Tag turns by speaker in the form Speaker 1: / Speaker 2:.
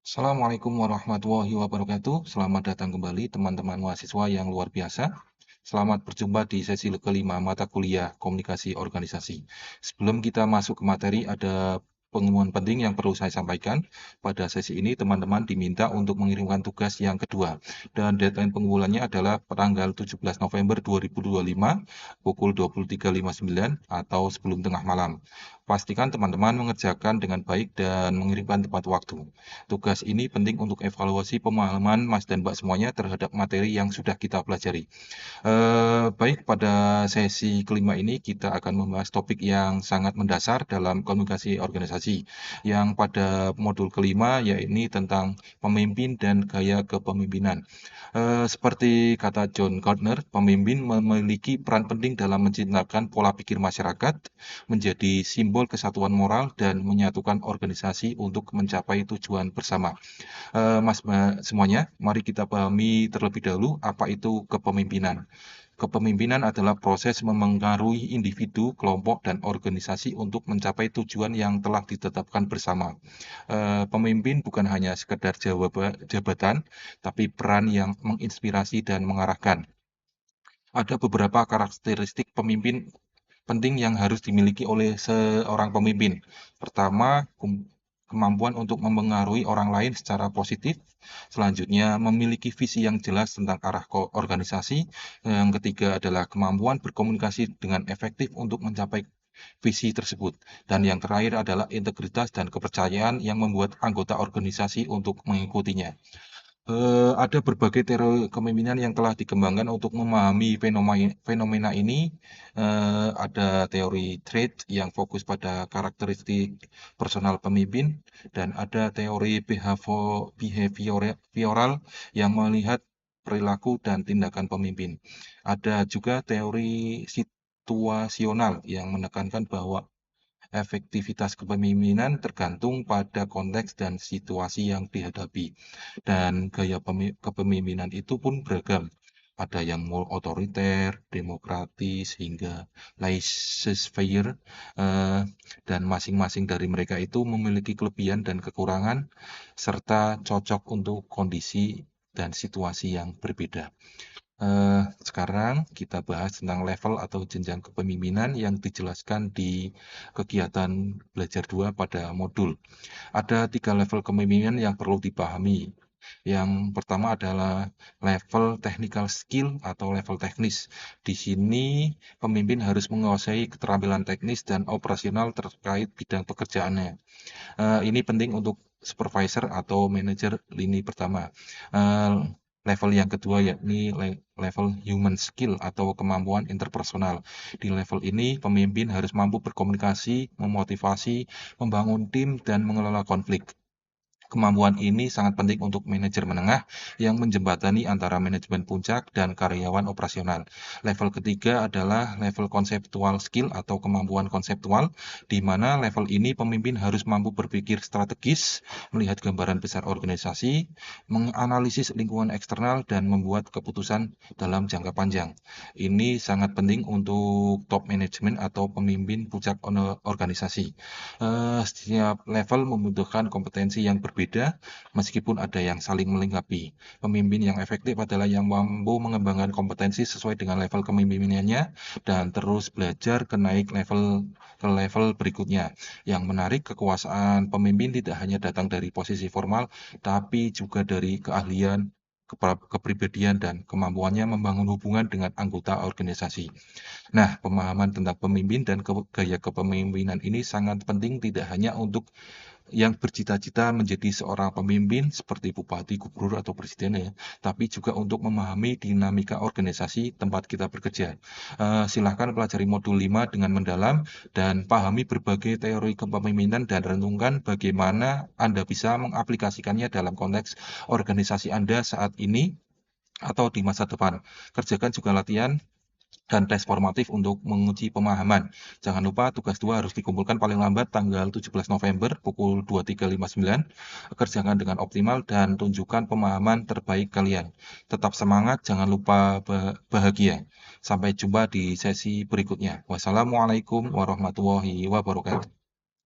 Speaker 1: Assalamualaikum warahmatullahi wabarakatuh. Selamat datang kembali teman-teman mahasiswa yang luar biasa. Selamat berjumpa di sesi kelima mata kuliah komunikasi organisasi. Sebelum kita masuk ke materi, ada pengumuman penting yang perlu saya sampaikan. Pada sesi ini, teman-teman diminta untuk mengirimkan tugas yang kedua. Dan deadline pengumpulannya adalah tanggal 17 November 2025 pukul 23.59 atau sebelum tengah malam. Pastikan teman-teman mengerjakan dengan baik dan mengirimkan tepat waktu. Tugas ini penting untuk evaluasi pemahaman Mas dan Mbak semuanya terhadap materi yang sudah kita pelajari. Baik, pada sesi kelima ini kita akan membahas topik yang sangat mendasar dalam komunikasi organisasi, yang pada modul kelima yaitu tentang pemimpin dan gaya kepemimpinan. Seperti kata John Gardner, pemimpin memiliki peran penting dalam menciptakan pola pikir masyarakat, menjadi simbol kesatuan moral dan menyatukan organisasi untuk mencapai tujuan bersama. Mas, Mbak semuanya, mari kita pahami terlebih dahulu apa itu kepemimpinan. Kepemimpinan adalah proses memengaruhi individu, kelompok, dan organisasi untuk mencapai tujuan yang telah ditetapkan bersama. Pemimpin bukan hanya sekedar jabatan, tapi peran yang menginspirasi dan mengarahkan. Ada beberapa karakteristik pemimpin penting yang harus dimiliki oleh seorang pemimpin. Pertama, kemampuan untuk mempengaruhi orang lain secara positif. Selanjutnya, memiliki visi yang jelas tentang arah organisasi. Yang ketiga adalah kemampuan berkomunikasi dengan efektif untuk mencapai visi tersebut. Dan yang terakhir adalah integritas dan kepercayaan yang membuat anggota organisasi untuk mengikutinya. Ada berbagai teori kepemimpinan yang telah dikembangkan untuk memahami fenomena ini. Ada teori trait yang fokus pada karakteristik personal pemimpin, dan ada teori behavioral yang melihat perilaku dan tindakan pemimpin. Ada juga teori situasional yang menekankan bahwa efektivitas kepemimpinan tergantung pada konteks dan situasi yang dihadapi. Dan gaya kepemimpinan itu pun beragam. Ada yang otoriter, demokratis, hingga laissez-faire, dan masing-masing dari mereka itu memiliki kelebihan dan kekurangan, serta cocok untuk kondisi dan situasi yang berbeda. Sekarang kita bahas tentang level atau jenjang kepemimpinan yang dijelaskan di kegiatan belajar 2 pada modul. Ada 3 level kepemimpinan yang perlu dipahami. Yang pertama adalah level technical skill atau level teknis. Di sini pemimpin harus menguasai keterampilan teknis dan operasional terkait bidang pekerjaannya. Ini penting untuk supervisor atau manajer lini pertama. Eh, Level yang kedua yakni level human skill atau kemampuan interpersonal. Di level ini pemimpin harus mampu berkomunikasi, memotivasi, membangun tim, dan mengelola konflik. Kemampuan ini sangat penting untuk manajer menengah yang menjembatani antara manajemen puncak dan karyawan operasional. Level ketiga adalah level konseptual skill atau kemampuan konseptual, di mana level ini pemimpin harus mampu berpikir strategis, melihat gambaran besar organisasi, menganalisis lingkungan eksternal, dan membuat keputusan dalam jangka panjang. Ini sangat penting untuk top management atau pemimpin puncak organisasi. Setiap level membutuhkan kompetensi yang berbeda, meskipun ada yang saling melengkapi. Pemimpin yang efektif adalah yang mampu mengembangkan kompetensi sesuai dengan level kepemimpinannya dan terus belajar ke level berikutnya. Yang menarik, kekuasaan pemimpin tidak hanya datang dari posisi formal, tapi juga dari keahlian, kepribadian, dan kemampuannya membangun hubungan dengan anggota organisasi. Nah, pemahaman tentang pemimpin dan gaya kepemimpinan ini sangat penting tidak hanya untuk yang bercita-cita menjadi seorang pemimpin seperti bupati, gubernur, atau presiden ya, tapi juga untuk memahami dinamika organisasi tempat kita bekerja. Silahkan pelajari modul 5 dengan mendalam dan pahami berbagai teori kepemimpinan dan renungkan bagaimana Anda bisa mengaplikasikannya dalam konteks organisasi Anda saat ini atau di masa depan. Kerjakan juga latihan dan tes formatif untuk menguji pemahaman. Jangan lupa tugas 2 harus dikumpulkan paling lambat tanggal 17 November pukul 23.59. Kerjakan dengan optimal dan tunjukkan pemahaman terbaik kalian. Tetap semangat, jangan lupa bahagia. Sampai jumpa di sesi berikutnya. Wassalamualaikum warahmatullahi wabarakatuh.